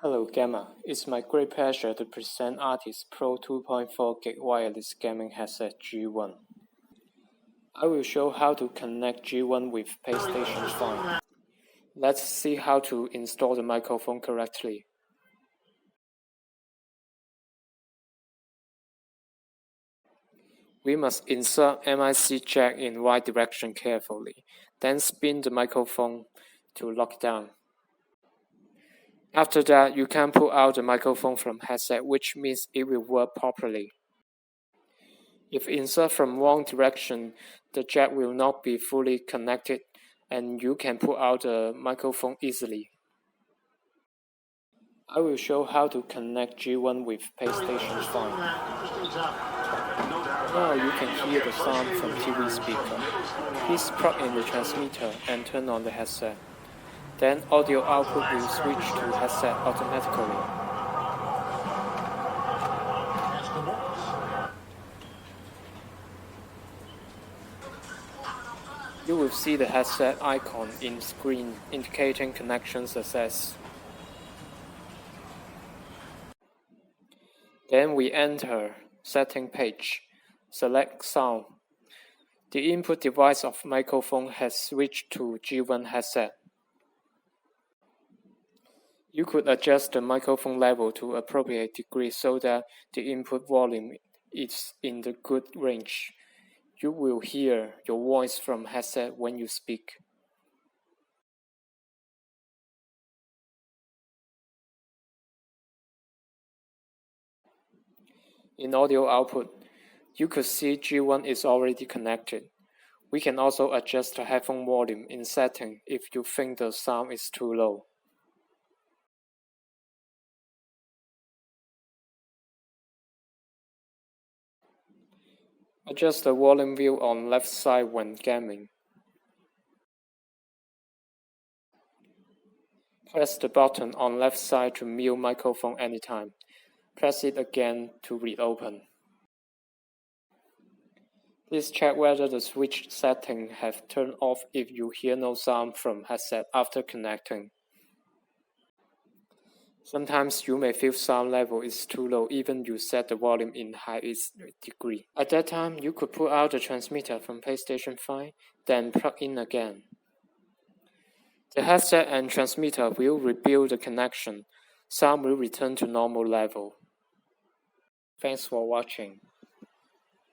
Hello Gamma, it's my great pleasure to present ARTISTE Pro 2.4 GHz wireless gaming headset G1. I will show how to connect G1 with PlayStation 5. Let's see how to install the microphone correctly. We must insert MIC jack in Y direction carefully, then spin the microphone to lock down. After that, you can pull out the microphone from headset, which means it will work properly. If insert from wrong direction, the jack will not be fully connected and you can pull out the microphone easily. I will show how to connect G1 with PlayStation 5. Now you can hear the sound from TV speaker. Please plug in the transmitter and turn on the headset. Then audio output will switch to headset automatically. You will see the headset icon in screen indicating connection success. Then we enter Setting page. Select Sound. The input device of microphone has switched to G1 headset. You could adjust the microphone level to appropriate degree so that the input volume is in the good range. You will hear your voice from headset when you speak. In audio output, you could see G1 is already connected. We can also adjust the headphone volume in setting if you think the sound is too low. Adjust the volume view on left side when gaming. Press the button on left side to mute microphone anytime. Press it again to reopen. Please check whether the switch setting have turned off if you hear no sound from headset after connecting. Sometimes you may feel sound level is too low even you set the volume in highest degree. At that time, you could pull out the transmitter from PlayStation 5, then plug in again. The headset and transmitter will rebuild the connection. Sound will return to normal level. Thanks for watching.